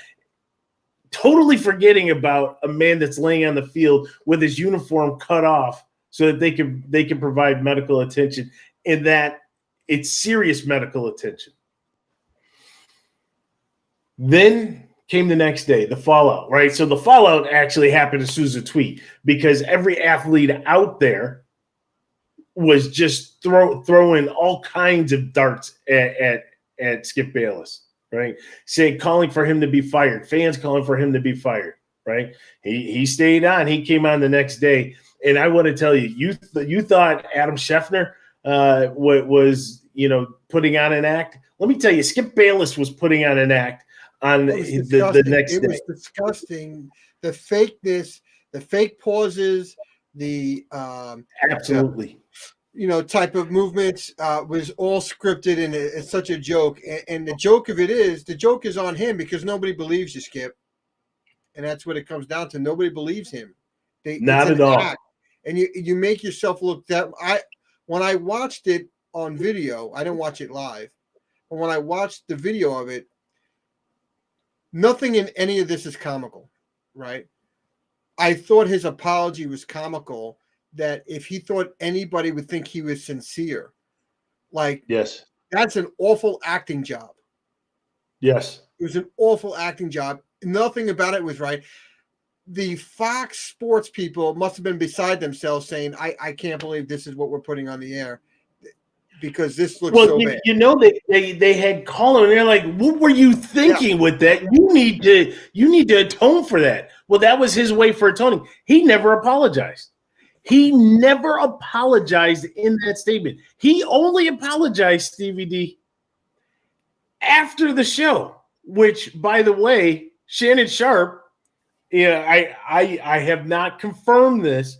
Totally forgetting about a man that's laying on the field with his uniform cut off so that they can provide medical attention, and that it's serious medical attention. Then came the next day, the fallout, right? So the fallout actually happened as soon as a tweet, because every athlete out there was just throwing all kinds of darts at Skip Bayless, right? Calling for him to be fired, fans calling for him to be fired, right? He stayed on. He came on the next day, and I want to tell you, you thought Adam Scheffner was putting on an act. Let me tell you, Skip Bayless was putting on an act on the next day. It was disgusting. The fakeness, the fake pauses, the absolutely, type of movements was all scripted, and it's such a joke. And the joke is on him because nobody believes you, Skip, and that's what it comes down to. Nobody believes him. Not at all. Act. And you make yourself look that. When I watched it on video, I didn't watch it live, but when I watched the video of it, nothing in any of this is comical, right? I thought his apology was comical, that if he thought anybody would think he was sincere, like, yes, that's an awful acting job. Yes. It was an awful acting job. Nothing about it was right. the Fox Sports people must have been beside themselves saying, I can't believe this is what we're putting on the air because this looks so bad. You know, they had Colin and they're like, what were you thinking with that? You need to atone for that. Well, that was his way for atoning. He never apologized. He never apologized in that statement. He only apologized, Stevie D, after the show, which, by the way, Shannon Sharp, I have not confirmed this,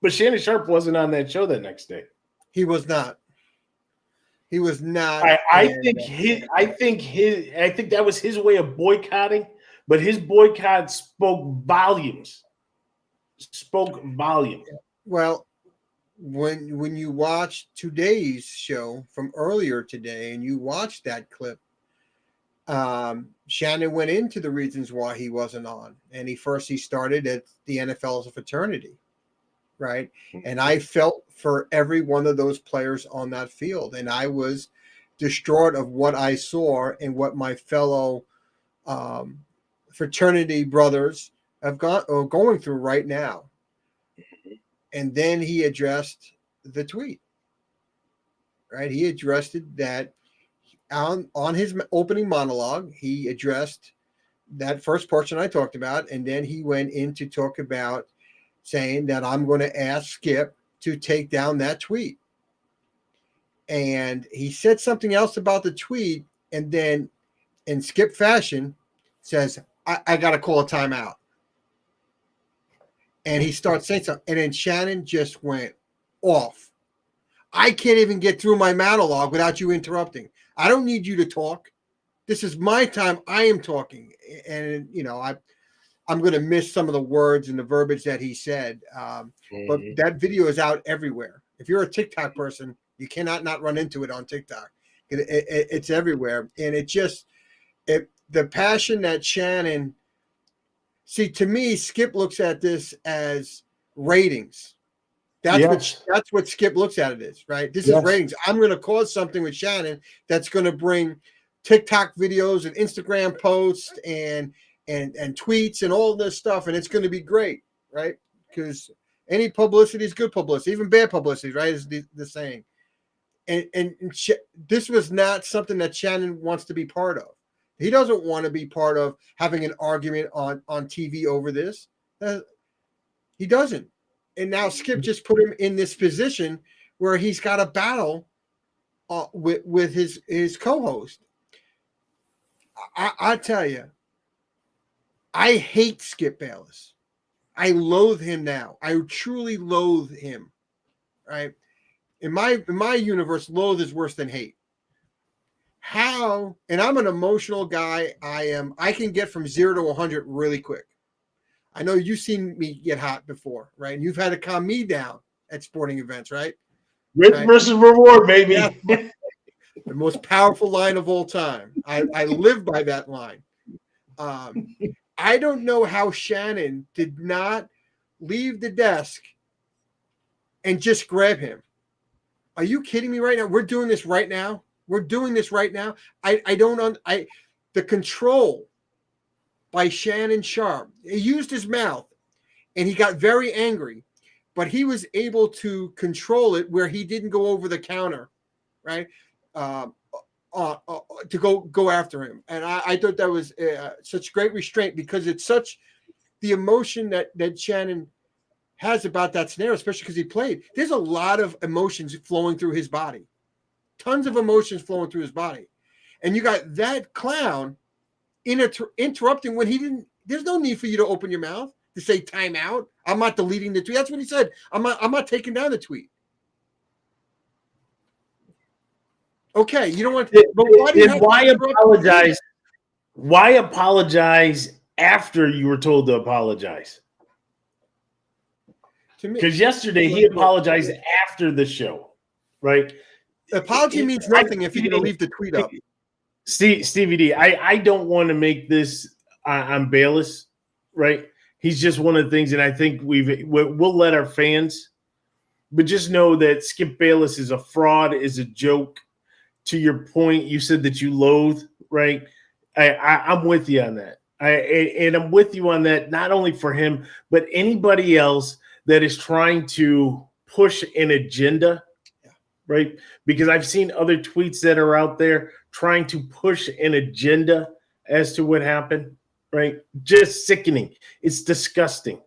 but Shannon Sharp wasn't on that show that next day. He was not. He was not. I think that was his way of boycotting, but his boycott spoke volumes. Well, when you watch today's show from earlier today and you watch that clip, Shannon went into the reasons why he wasn't on, and he started at the NFL as a fraternity, right? And I felt for every one of those players on that field, and I was distraught of what I saw and what my fellow fraternity brothers are going through right now. And then he addressed the tweet, right? He addressed that on his opening monologue. He addressed that first portion I talked about, and then he went in to talk about saying that I'm going to ask Skip to take down that tweet. And he said something else about the tweet, and then in Skip fashion says, I got to call a timeout. And he starts saying something, and then Shannon just went off. I can't even get through my monologue without you interrupting. I don't need you to talk. This is my time. I am talking. And, I'm going to miss some of the words and the verbiage that he said. But that video is out everywhere. If you're a TikTok person, you cannot not run into it on TikTok. It's everywhere. And the passion that Shannon, see, to me, Skip looks at this as ratings. That's what Skip looks at it as, right? This is ratings. I'm going to cause something with Shannon that's going to bring TikTok videos and Instagram posts and tweets and all this stuff, and it's going to be great, right? Because any publicity is good publicity, even bad publicity, right? Is the saying. And this was not something that Shannon wants to be part of. He doesn't want to be part of having an argument on TV over this. He doesn't. And now Skip just put him in this position where he's got a battle with his co-host. I tell you, I hate Skip Bayless. I loathe him now. I truly loathe him. Right? In my universe, loathe is worse than hate. How, and I'm an emotional guy. I can get from 0 to 100 really quick. I know you've seen me get hot before, right? And you've had to calm me down at sporting events, right? Risk versus reward, baby. Yeah, the most powerful line of all time. I live by that line. I don't know how Shannon did not leave the desk and just grab him. Are you kidding me right now? We're doing this right now. We're doing this right now. The control by Shannon Sharp. He used his mouth and he got very angry, but he was able to control it where he didn't go over the counter, right? To go after him. And I thought that was such great restraint because it's such the emotion that Shannon has about that scenario, especially because he played. There's a lot of emotions flowing through his body. Tons of emotions flowing through his body. And you got that clown interrupting when he didn't. There's no need for you to open your mouth to say timeout. I'm not deleting the tweet. That's what he said. I'm not taking down the tweet. Okay, you don't want to. But why apologize? Why apologize after you were told to apologize? To me, because yesterday he apologized after the show, right? Apology means nothing if you're going to leave the tweet up. Stevie D, I don't want to make this on Bayless, right? He's just one of the things, and I think we'll let our fans, but just know that Skip Bayless is a fraud, is a joke. To your point, you said that you loathe, right? I'm with you on that. And I'm with you on that, not only for him, but anybody else that is trying to push an agenda, right? Because I've seen other tweets that are out there trying to push an agenda as to what happened, right? Just sickening. It's disgusting.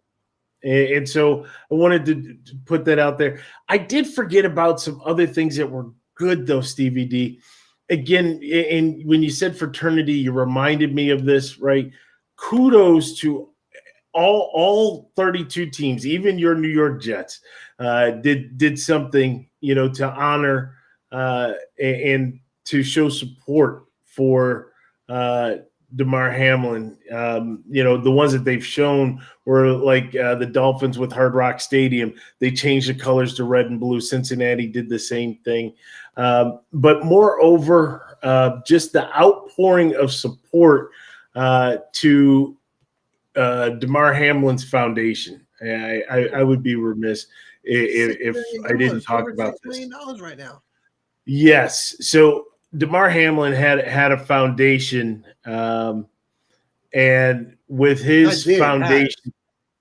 And so I wanted to put that out there. I did forget about some other things that were good, though, Stevie D. Again, and when you said fraternity, you reminded me of this, right? Kudos to all 32 teams, even your New York Jets, did something, to honor and to show support for Damar Hamlin. The ones that they've shown were like the Dolphins with Hard Rock Stadium. They changed the colors to red and blue. Cincinnati did the same thing. But moreover, just the outpouring of support to Damar Hamlin's foundation. I would be remiss if I didn't talk about this. $6 million right now. Yes. So Damar Hamlin had a foundation, and with his foundation,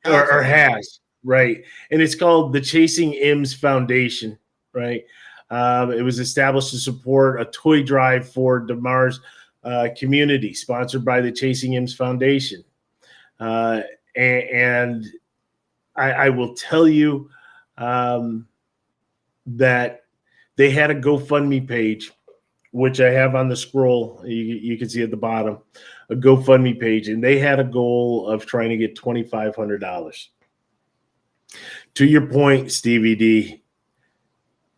or has, right, and it's called the Chasing M's Foundation, right? It was established to support a toy drive for Damar's community, sponsored by the Chasing M's Foundation. And I will tell you that they had a GoFundMe page, which I have on the scroll. You can see at the bottom, a GoFundMe page, and they had a goal of trying to get $2,500. To your point, Stevie D,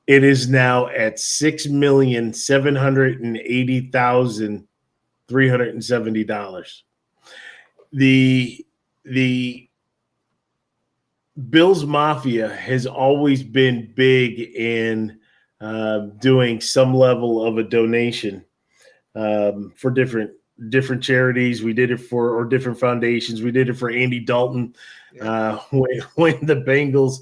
it is now at $6,780,370. The Bills Mafia has always been big in doing some level of a donation for different charities. We did it or different foundations. We did it for Andy Dalton when the Bengals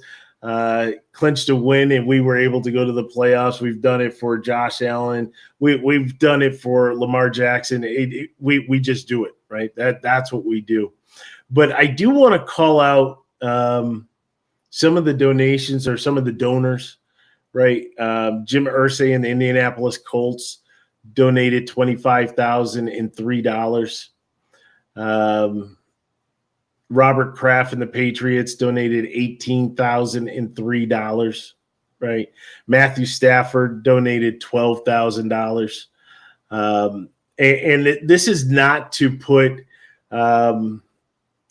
clinched a win and we were able to go to the playoffs. We've done it for Josh Allen. We've done it for Lamar Jackson. We just do it, right? That's what we do. But I do want to call out some of the donations or some of the donors, right? Jim Irsay and the Indianapolis Colts donated $25,003. Robert Kraft and the Patriots donated $18,003, right? Matthew Stafford donated $12,000. And this is not to put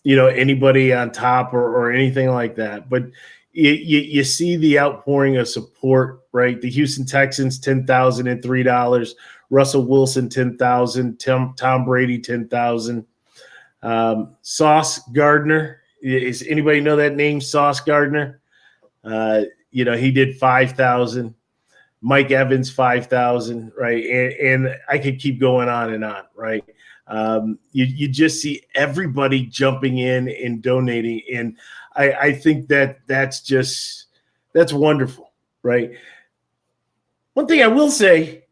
anybody on top or anything like that, but you see the outpouring of support, right? The Houston Texans, $10,003. Russell Wilson, $10,000. Tom Brady, $10,000. Sauce Gardner, is anybody know that name? Sauce Gardner. He did $5,000. Mike Evans, $5,000, right? And I could keep going on and on, right? You just see everybody jumping in and donating, and I think that's wonderful, right? One thing I will say,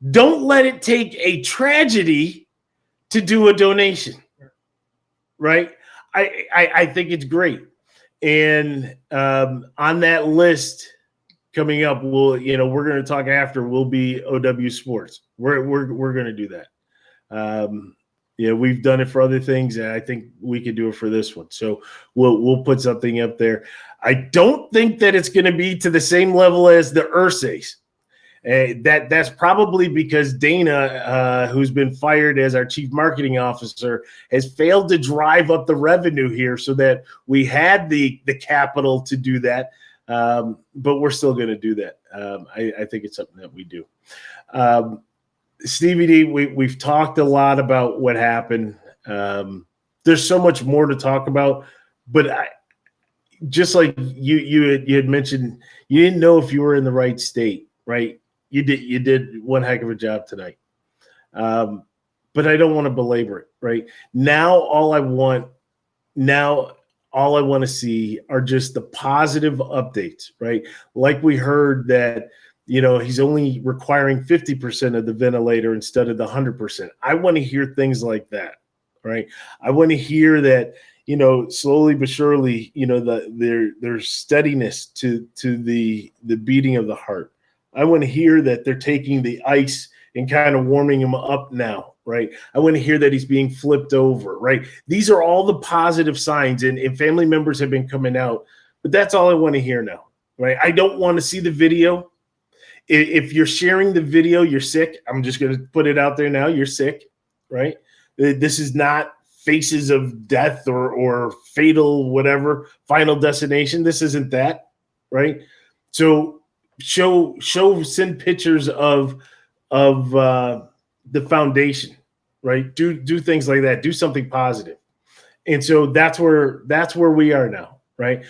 don't let it take a tragedy to do a donation, right? I think it's great, and on that list coming up, we're going to talk after. Will be OW Sports. We're going to do that. We've done it for other things, and I think we could do it for this one. So we'll put something up there. I don't think that it's going to be to the same level as the Ursays. That's probably because Dana, who's been fired as our chief marketing officer, has failed to drive up the revenue here so that we had the capital to do that. But we're still going to do that. I think it's something that we do. Stevie D, we've talked a lot about what happened. There's so much more to talk about, but just like you had mentioned, you didn't know if you were in the right state, right? You did one heck of a job tonight. But I don't want to belabor it, right? Now all I want to see are just the positive updates, right? Like we heard that he's only requiring 50% of the ventilator instead of the 100%. I want to hear things like that. right? I want to hear that, slowly but surely, there's steadiness to the beating of the heart. I want to hear that they're taking the ice and kind of warming him up now, right? I want to hear that he's being flipped over, right? These are all the positive signs, and family members have been coming out, but that's all I want to hear now, right? I don't want to see the video. If you're sharing the video, you're sick. I'm just going to put it out there now. You're sick, right? This is not faces of death or fatal, whatever, final destination. This isn't that, right? So send pictures of the foundation, right? Do things like that. Do something positive. And so that's where we are now, right?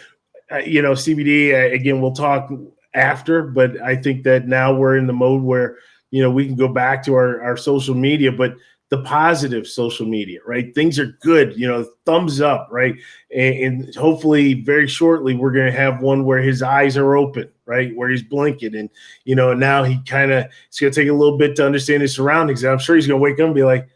CBD, again, we'll talk after, but I think that now we're in the mode where, we can go back to our social media, but the positive social media, right? Things are good, thumbs up, right? And hopefully very shortly, we're going to have one where his eyes are open, right? Where he's blinking. And, now it's going to take a little bit to understand his surroundings. And I'm sure he's going to wake up and be like,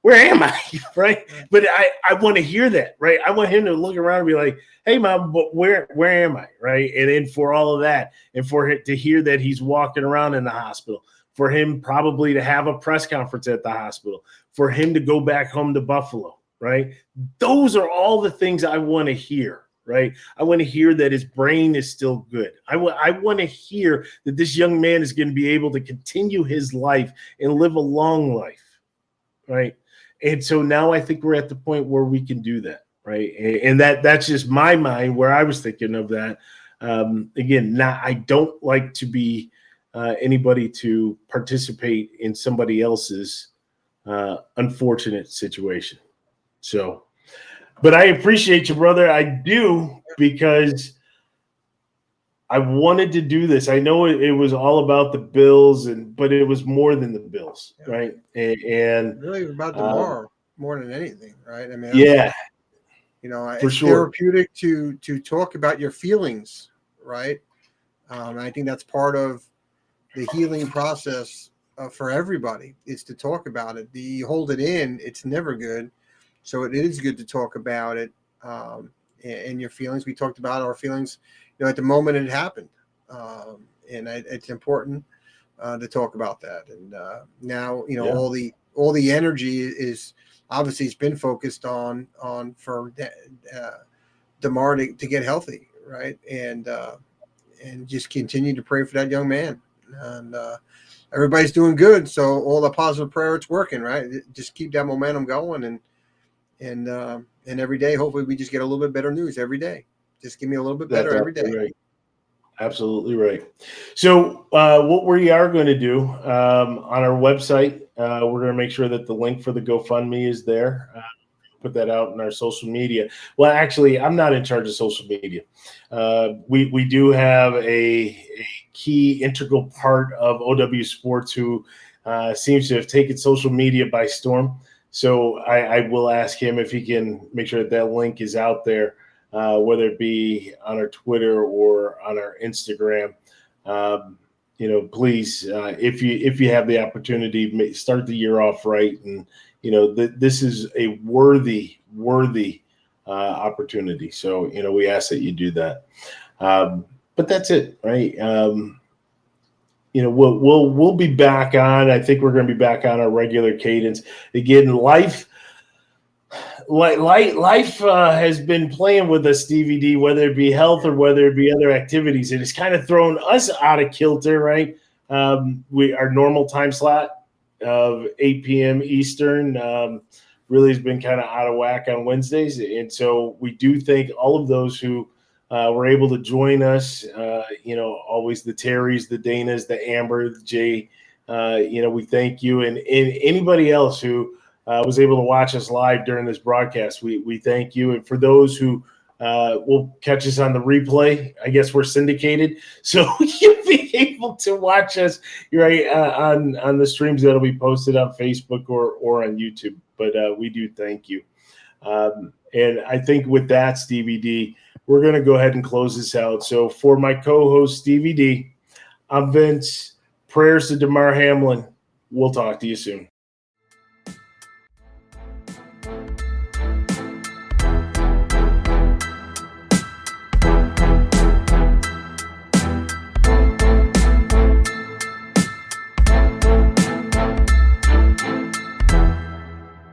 where am I? Right. But I want to hear that, right? I want him to look around and be like, hey, Mom, but where am I? Right. And then for all of that, and for him to hear that he's walking around in the hospital, for him probably to have a press conference at the hospital, for him to go back home to Buffalo, right? Those are all the things I want to hear, right? I want to hear that his brain is still good. I want to hear that this young man is going to be able to continue his life and live a long life, right? And so now I think we're at the point where we can do that, right? And that's just my mind where I was thinking of that. Again, I don't like to be anybody to participate in somebody else's unfortunate situation. So, but I appreciate you, brother. I do, because I wanted to do this. I know it was all about the Bills, but it was more than the Bills, right? And really about Damar more than anything, right? I mean, yeah, it's sure therapeutic to talk about your feelings, right? I think that's part of the healing process for everybody, is to talk about it. You hold it in, it's never good. So it is good to talk about it, and your feelings. We talked about our feelings, at the moment it happened, and it's important to talk about that. And now, all the energy is obviously it's been focused on for Damar to get healthy, right? And just continue to pray for that young man. And everybody's doing good, so all the positive prayer, it's working, right? Just keep that momentum going, and every day, hopefully, we just get a little bit better news every day. Just give me a little bit better every day. Right. Absolutely right. So what we are going to do on our website, we're going to make sure that the link for the GoFundMe is there. Put that out in our social media. Well, actually, I'm not in charge of social media. We do have a key integral part of OW Sports who seems to have taken social media by storm. So I will ask him if he can make sure that link is out there, whether it be on our Twitter or on our Instagram. Please, if you have the opportunity, start the year off right. And, this is a worthy opportunity. So, we ask that you do that. But that's it, right? We'll be back on. I think we're going to be back on our regular cadence. Again, life has been playing with us, DVD, whether it be health or whether it be other activities. It has kind of thrown us out of kilter, right? Our normal time slot of 8 p.m. Eastern really has been kind of out of whack on Wednesdays. And so we do thank all of those who were able to join us, always the Terrys, the Danas, the Amber, the Jay, we thank you. And anybody else who was able to watch us live during this broadcast, we thank you. And for those who will catch us on the replay, I guess we're syndicated, so you'll be able to watch us right on the streams that'll be posted on Facebook or on YouTube. But we do thank you. And I think with that, Stevie D, we're going to go ahead and close this out. So for my co-host, Stevie D, I'm Vince. Prayers to Damar Hamlin. We'll talk to you soon.